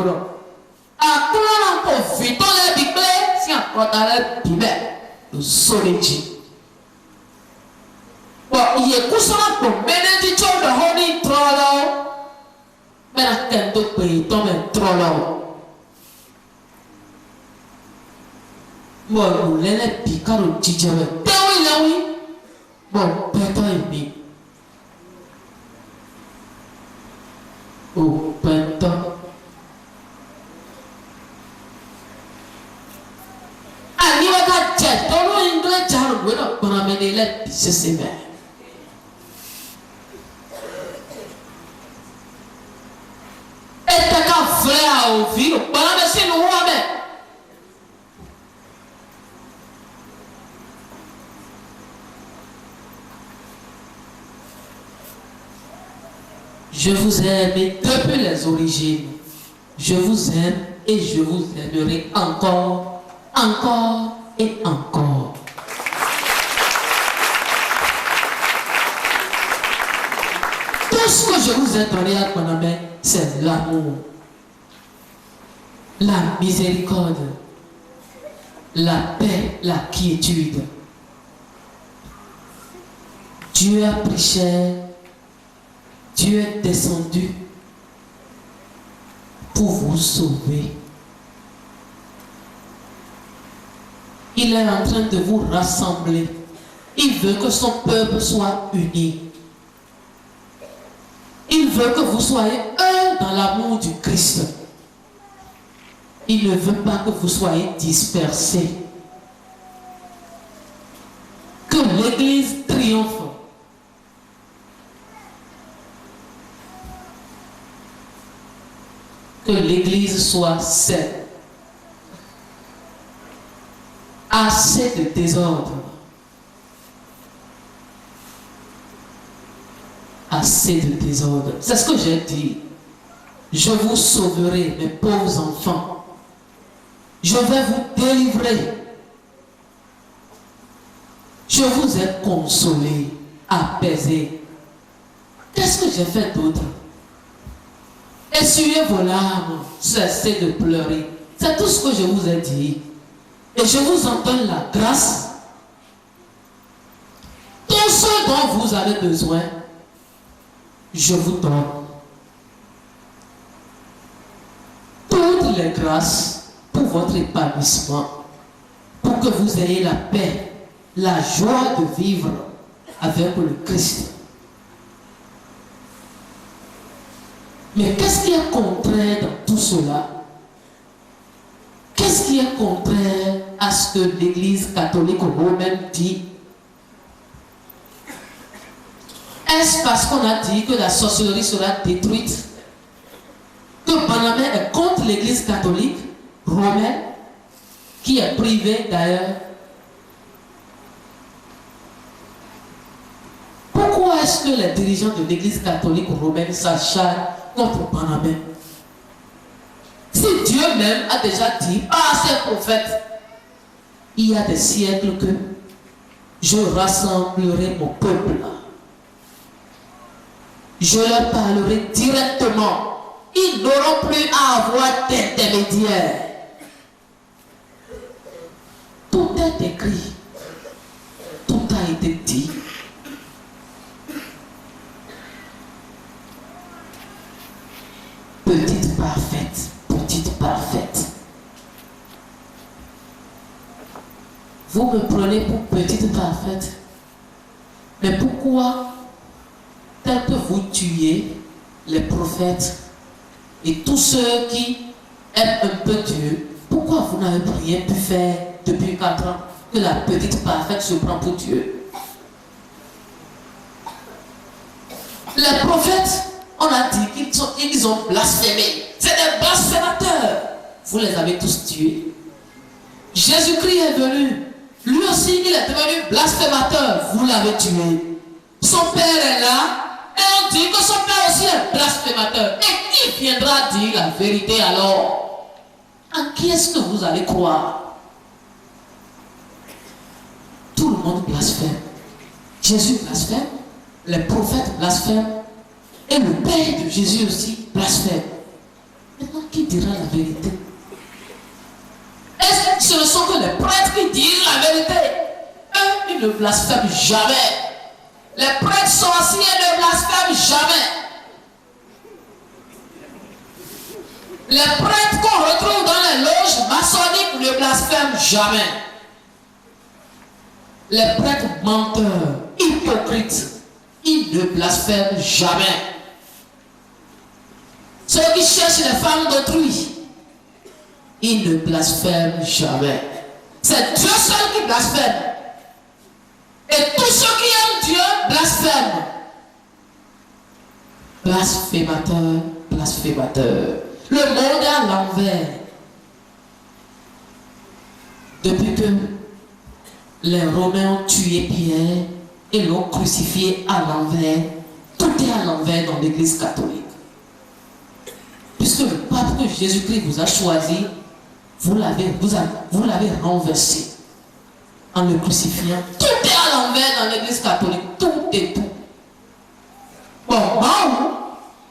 Kono. A Kono pour vite les biblés, si encore dans les biblés, le soleil. Bon, il est couché pour bénédiction de Honey Trollo. Mais la tête de pays tombe Trollo. Bon, nous les picards au tijabé. Oui. Bon, peut-être ennemi. Oh, peut-être. Ah, il va pas jet. Dans l'anglais, j'arrive à pour amener les pistes sévères. Et t'as qu'un frère au ville, pour amener le roi, mais. Je vous aime depuis les origines. Je vous aime et je vous aimerai encore, encore et encore. Tout ce que je vous ai donné à mon ami, c'est l'amour, la miséricorde, la paix, la quiétude. Dieu a pris chair. Dieu est descendu pour vous sauver. Il est en train de vous rassembler. Il veut que son peuple soit uni. Il veut que vous soyez un dans l'amour du Christ. Il ne veut pas que vous soyez dispersés. Que l'Église triomphe. Que l'Église soit saine. Assez de désordre. Assez de désordre. C'est ce que j'ai dit. Je vous sauverai, mes pauvres enfants. Je vais vous délivrer. Je vous ai consolé, apaisé. Qu'est-ce que j'ai fait d'autre? Essuyez vos larmes, cessez de pleurer. C'est tout ce que je vous ai dit. Et je vous en donne la grâce. Tout ce dont vous avez besoin, je vous donne. Toutes les grâces pour votre épanouissement, pour que vous ayez la paix, la joie de vivre avec le Christ. Mais qu'est-ce qui est contraire dans tout cela? Qu'est-ce qui est contraire à ce que l'Église catholique romaine dit? Est-ce parce qu'on a dit que la sorcellerie sera détruite? Que Banamé est contre l'Église catholique romaine, qui est privée d'ailleurs? Pourquoi est-ce que les dirigeants de l'Église catholique romaine s'acharnent contre Banamé? Si Dieu même a déjà dit par ses prophètes, il y a des siècles que je rassemblerai mon peuple. Je leur parlerai directement. Ils n'auront plus à avoir d'intermédiaire. Tout est écrit. Tout a été dit. Petite parfaite, petite parfaite. Vous me prenez pour petite parfaite. Mais pourquoi, tel que vous tuez les prophètes et tous ceux qui aiment un peu Dieu, pourquoi vous n'avez rien pu faire depuis 4 ans que la petite parfaite se prend pour Dieu? Les prophètes, on a dit qu'ils ont blasphémé. C'est des blasphémateurs. Vous les avez tous tués. Jésus-Christ est venu. Lui aussi, il est devenu blasphémateur. Vous l'avez tué. Son père est là. Et on dit que son père aussi est blasphémateur. Et qui viendra dire la vérité alors? En qui est-ce que vous allez croire? Tout le monde blasphème. Jésus blasphème. Les prophètes blasphèment. Et le père de Jésus aussi blasphème. Maintenant, qui dira la vérité? Est-ce que ce ne sont que les prêtres qui disent la vérité? Eux, ils ne blasphèment jamais. Les prêtres sorciers ne blasphèment jamais. Les prêtres qu'on retrouve dans les loges maçonniques ne blasphèment jamais. Les prêtres menteurs, hypocrites, ils ne blasphèment jamais. Ceux qui cherchent les femmes d'autrui, ils ne blasphèment jamais. C'est Dieu seul qui blasphème. Et tous ceux qui aiment Dieu blasphèment. Blasphémateur, blasphémateur. Le monde est à l'envers. Depuis que les Romains ont tué Pierre et l'ont crucifié à l'envers, tout est à l'envers dans l'église catholique. Puisque le pape que Jésus-Christ vous a choisi, vous l'avez renversé en le crucifiant. Tout est à l'envers dans l'église catholique. Tout est tout. Bon,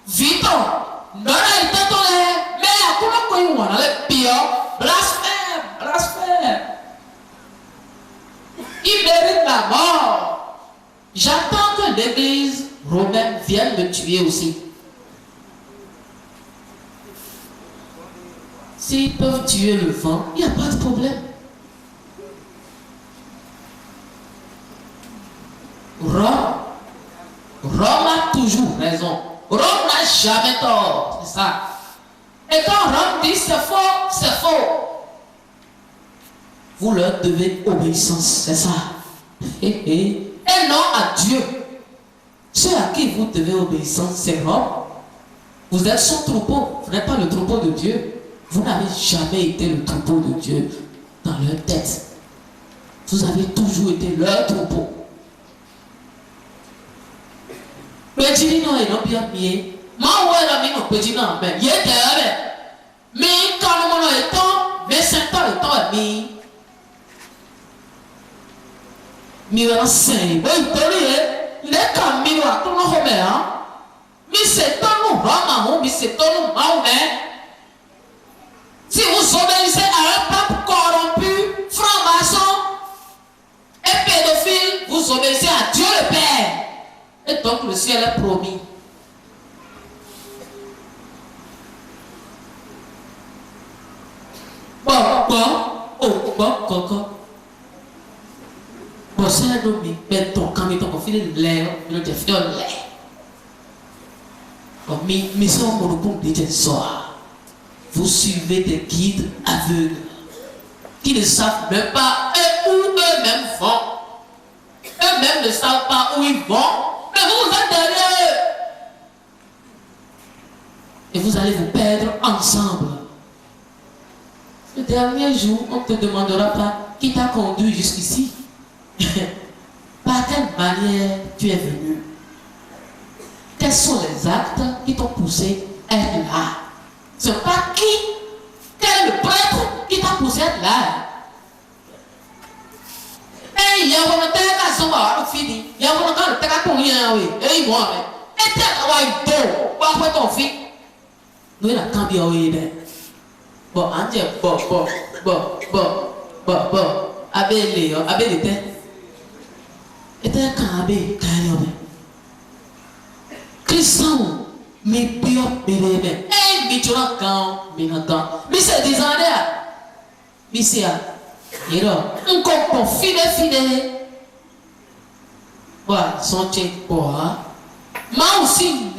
vite, non, il t'a donné, mais comment on a le pire? Blasphème, blasphème. Il mérite la mort. J'attends que l'église romaine vienne me tuer aussi. S'ils peuvent tuer le vent, il n'y a pas de problème. Rome a toujours raison. Rome n'a jamais tort. C'est ça. Et quand Rome dit c'est faux, c'est faux. Vous leur devez obéissance, c'est ça. Et non à Dieu. Ceux à qui vous devez obéissance, c'est Rome. Vous êtes son troupeau. Vous n'êtes pas le troupeau de Dieu. Vous n'avez jamais été le troupeau de Dieu dans leur tête. Vous avez toujours été leur troupeau. Mais non, il n'a bien mis. Moi, ouais, il n'a petit non, mais il est derrière. Mais quand on a le temps, mais c'est pas le temps, mais. Mais on sait, il est comme il a tout le monde, hein. Mais c'est pas nous, Rama, mais c'est pas nous, Mahomet. Si vous obéissez à un pape corrompu, franc-maçon et pédophile, vous obéissez à Dieu le Père. Et donc le ciel est promis. Bon, c'est un homme, mais ton camion, ton fil de l'air, il te fait un lait. Mais c'est un monopole de soir. Vous suivez des guides aveugles qui ne savent même pas où eux-mêmes vont. Eux-mêmes ne savent pas où ils vont, mais vous êtes derrière eux. Et vous allez vous perdre ensemble. Le dernier jour, on ne te demandera pas qui t'a conduit jusqu'ici. Par quelle manière tu es venu? Quels sont les actes qui t'ont poussé à être là? Ce n'est pas quel est le prêtre qui t'a poussé à être là. Et il y a un volontaire qui a son fini. Il y a un volontaire qui a combien, oui. Et il voit, mais. Et tu as un dos. Pourquoi ton fils? Nous, il a cambié, oui. Bon, André, bon. Abel, était. Et tu as cambié, Christian, mais pire, mais mais tu l'as quand, mais c'est des années, mais c'est à, et là, on comprend fidèle, voilà, son tien, quoi, moi aussi,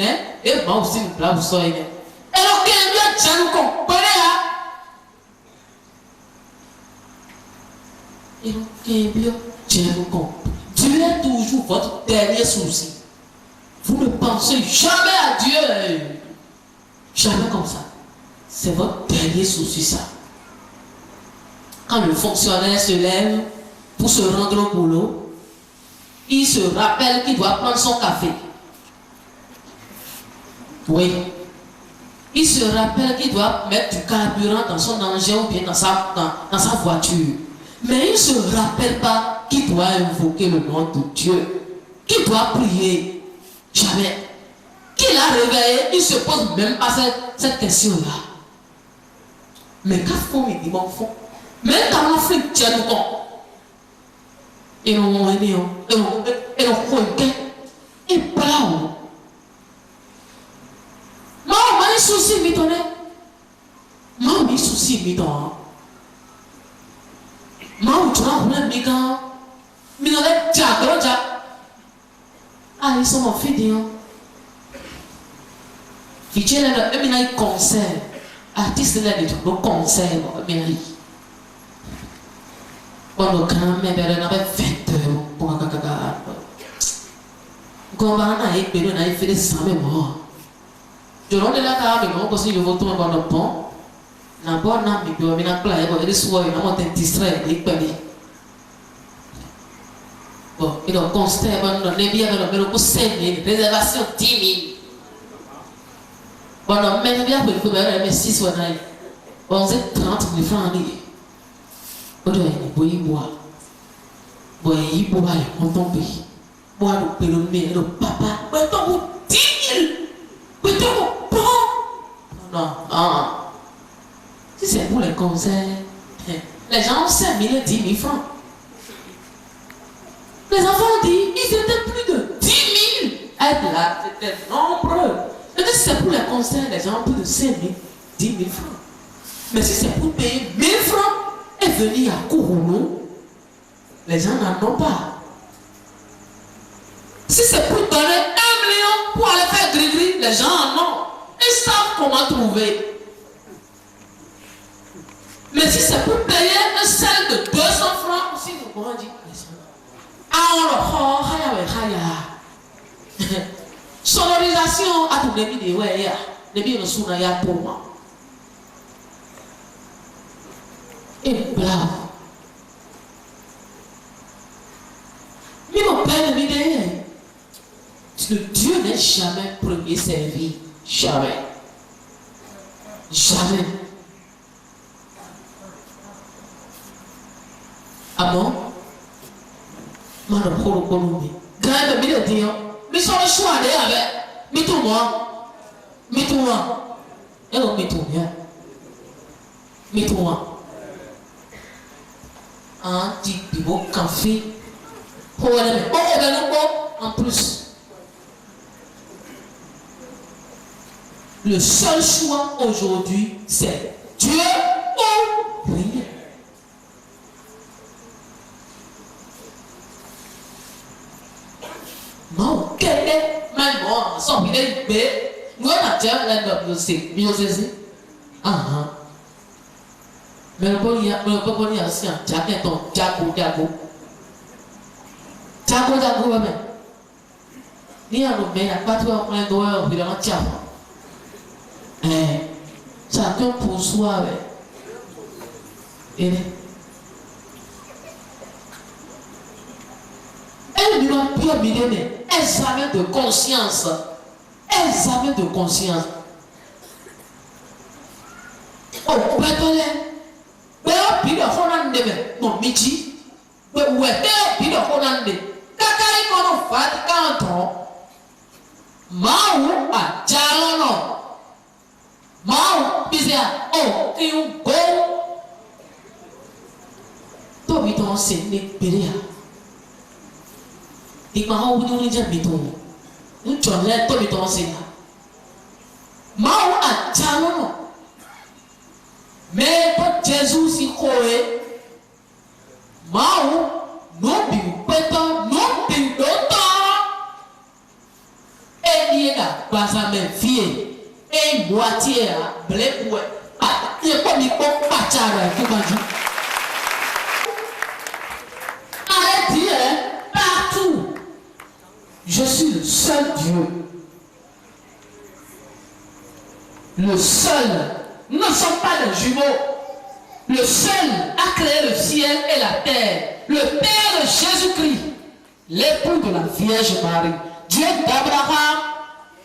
et moi aussi, là, vous soyez, et alors, qu'est-ce que tu nous comprenez, et donc, qu'est-ce que tu comprends? Dieu est toujours votre dernier souci. Vous ne pensez jamais à Dieu. Jamais comme ça. C'est votre dernier souci, ça. Quand le fonctionnaire se lève pour se rendre au boulot, il se rappelle qu'il doit prendre son café. Oui. Il se rappelle qu'il doit mettre du carburant dans son engin ou bien dans sa voiture. Mais il ne se rappelle pas qu'il doit invoquer le nom de Dieu. Qu'il doit prier. Jamais. Qu'il a réveillé, il ne se pose même pas cette question-là. Mais qu'à fond, il dit, bon, fond. Mais dans l'Afrique, tu as tout con. Et on est né, et on croit, et pas là. Moi, on a un souci, mais t'en es. Moi, on a un souci, mais t'en es. Moi, on a un souci, mais t'en es. Ah, ils sont en fait, hein. Fidèle, il y a un concert. Artiste, là, il y a un concert. Quand on a fait 20 heures pour un caca. Quand on a fait des 100 morts. Je l'ai dit là, mais on continue de voter dans le pont. On a pas un peu de playa, on a des soirées, on a distrait, des pays. Bon, et donc, constat, on a bien le 5 000, réservation 10 000. Bon, on a même bien pour le faire, mais 6 ou 9. On a 30 000 francs. On doit y boire. Boire, on tombe. Boire le pélomé, le papa. On tombe 10 000. On tombe. Non, non. Si c'est pour les concerts, les gens ont 5 000 et 10 000 francs. Les enfants ont dit, ils étaient plus de 10 000. Être là, c'était nombreux. Et si c'est pour les concerts, les gens ont plus de 5 000, 10 000 francs. Mais si c'est pour payer 1 000 francs et venir à Kourounou, les gens n'en ont pas. Si c'est pour donner 1 million pour aller faire gris-gris, les gens en ont. Ils savent comment trouver. Mais si c'est pour payer un sel de 200 francs, aussi, vous pourrez dire, sonorisation à tout début de ouais, début de sounaya pour moi. Et bravo. Mais mon père me dit, Dieu n'est jamais premier servi. Jamais. Jamais. Ah bon? Quand même, il dit, mais sur le choix, mais tout moi. Et on met tout bien. Mais tout moi. Un petit beau café. En plus. Le seul choix aujourd'hui, c'est Dieu ou rien. Non, quel est ma mort? Sans bien bé, nous on a déjà la musique. Mais le bon y a aussi un jaqueton, jago. Jago, même. Ni à l'homme, il a pas trop plein d'heures, il a un diable. Chacun pour soi, et elle lui a pu amener examen de conscience. Examen de conscience. Oh, pardonnez. Mais on peut le faire mon midi. Mais où est-ce que le faire? Kakari kono fat kanto. Mau a jalono. Mau bisa oh kiu go. To biton sene peria. Di mau ni ni biton. Un chonle to biton sene. Mau a jalono. Mais pour Jésus si koe. Mau non bi peto non bi dota. Et il a pas sa même fille. Et moitié à blé pour il n'y a pas de pas arrêtez partout. Je suis le seul Dieu. Le seul. Nous ne sommes pas des jumeaux. Le seul a créé le ciel et la terre. Le Père de Jésus-Christ. L'époux de la Vierge Marie. Dieu d'Abraham,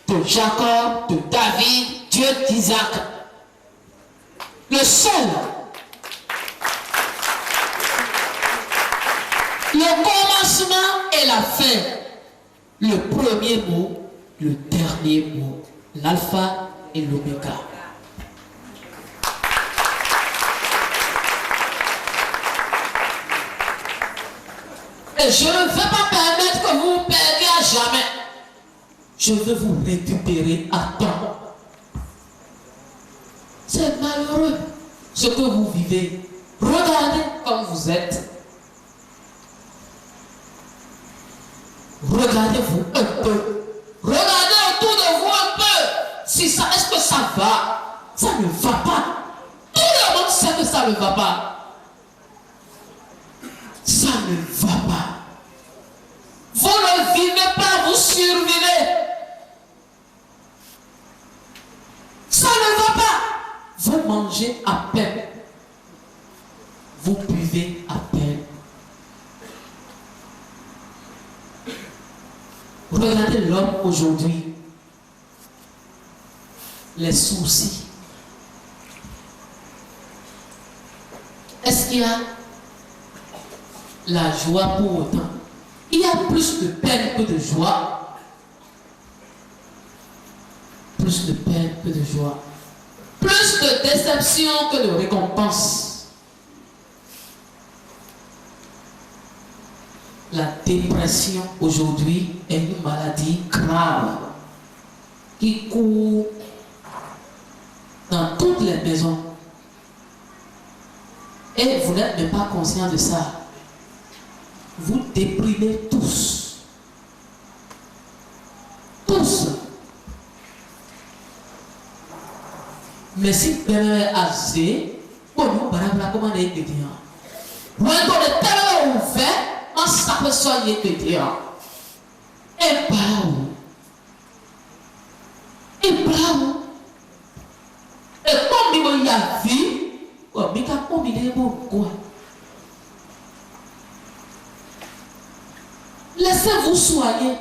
de Jacob, de David, Dieu d'Isaac. Le seul. Le commencement et la fin. Le premier mot, le dernier mot. L'alpha et l'oméga. Et je ne vais pas permettre que vous vous perdiez à jamais. Je veux vous récupérer à temps. C'est malheureux ce que vous vivez. Regardez comme vous êtes. Regardez-vous un peu. Regardez autour de vous un peu. Si ça, est-ce que ça va? Ça ne va pas. Tout le monde sait que ça ne va pas. Ça ne va pas. Vous ne vivez pas, vous survivez. Ça ne va pas. Vous mangez à peine. Vous buvez à peine. Regardez l'homme aujourd'hui. Les soucis. Est-ce qu'il y a la joie pour autant? Il y a plus de peine que de joie. Plus de peine que de joie. Plus de déception que de récompense. La dépression aujourd'hui est une maladie grave qui court dans toutes les maisons. Et vous n'êtes même pas conscient de ça. Vous déprimez tous. Tous. Mais si vous avez assez, pour nous, comment on est chrétien? Vous êtes tellement ouvert, on s'aperçoit qu'il est chrétien. Et bravo. Et bravo. Et comme il y a vie, comme il est beau, quoi? Laissez-vous soigner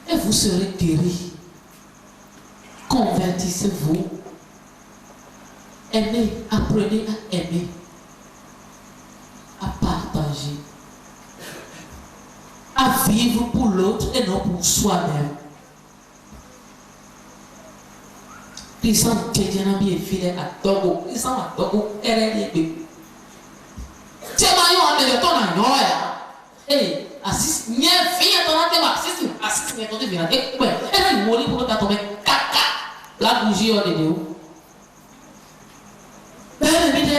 et vous serez guéris. Convertissez-vous. Aimez, apprenez à aimer, à partager, à vivre pour l'autre et non pour soi-même. Ils sont bien filés à Togo, ils sont à Togo, elle est bien. Tiens, on est le temps à Noël. Et assiste, n'y a rien dans la tête, assiste, n'y a pas de vie. Elle est morte pour ta tomber. Caca, la bougie, on est où? Elle me dit,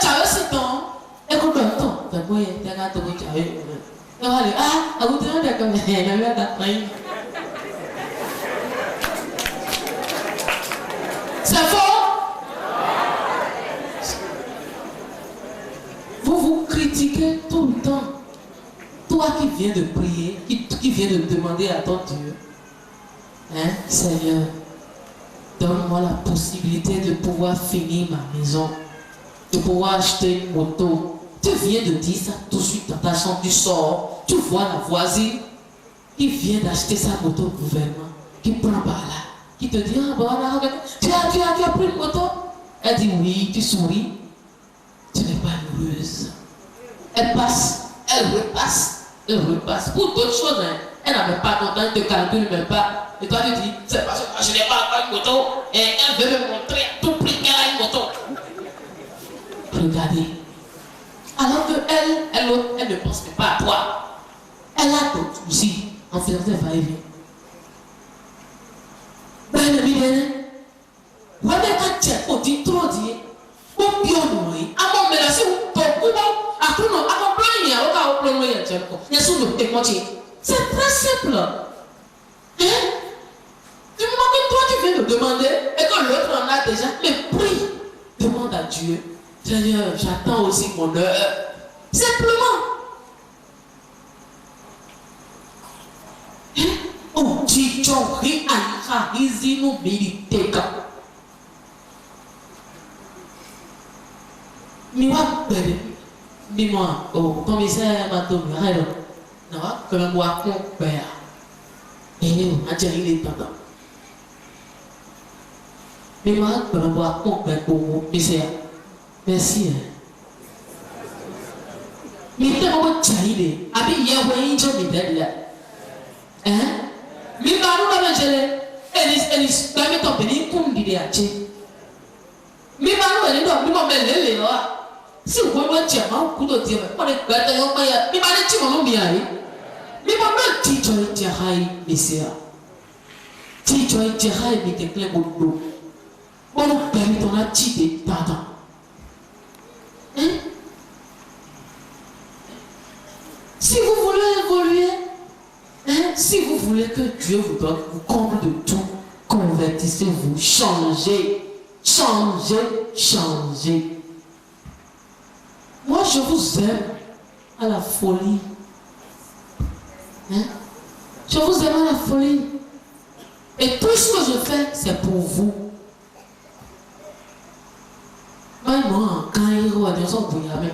tu as aussi temps. Et comme le temps, tu as beau, tu as gâté, tu as eu. Et on va dire, ah, vous tenez d'accord, mais elle a eu à c'est faux? Vous vous critiquez tout le temps. Toi qui viens de prier, qui viens de demander à ton Dieu, hein, Seigneur, donne-moi la possibilité de pouvoir finir ma maison, de pouvoir acheter une moto. Tu viens de dire ça tout de suite dans ta chambre, tu sors, tu vois la voisine qui vient d'acheter sa moto au gouvernement, qui prend par là. Qui te dit, ah bon, tu as pris une moto? Elle dit oui, tu souris. Tu n'es pas heureuse. Elle passe, elle repasse. Pour d'autres choses, hein, elle n'avait pas content, elle ne te calcule même pas. Et toi tu dis, c'est parce que je n'ai pas encore une moto et elle veut me montrer à tout prix qu'elle a une moto. Regardez. Alors que elle ne pense pas à toi. Elle a d'autres soucis en faisant des va-et-vient. Ben, le bien, vous avez un tchèque au dit trop dit, ou bien nous, à mon mélasse, ou pour à tout le monde, à mon plan, il y a aucun plan, il y a tchèque. Il y a sous le témoignage. C'est très simple. Hein? Du moment que toi tu viens de demander et que l'autre en a déjà, mais prie, demande à Dieu, Seigneur, j'attends aussi mon heure. Simplement. Oh, Chichori Aïcha, Izino Militeka. Miwa Bede, Mima, oh, commissaire Mato Mirado, non, comme moi, mon père. Et nous, il est temps. Mima, comme moi, mon père, pour vous, commissaire. Merci. Mais tu as un chaïle, avec Yahweh, je me dis là. Hein? Mais nous avons gelé. Elle est ton béni comme dit à Tché. Mais nous avons dit, nous avons dit, Si vous voulez dire, vous pouvez dire, on est gâté, on va y aller. Mais tu vas nous bien. Mais maman, tu vas y dire, mais c'est ça. Tu vas y dire, mais t'es clair, bon, on nous permet ton attitude, pardon. Si vous voulez évoluer, si vous voulez que Dieu vous donne, vous comble de tout, convertissez-vous, changez, changez, changez. Moi, je vous aime à la folie. Je vous aime à la folie. Et tout ce que je fais, c'est pour vous. Moi, quand il y a des gens, vous y avez.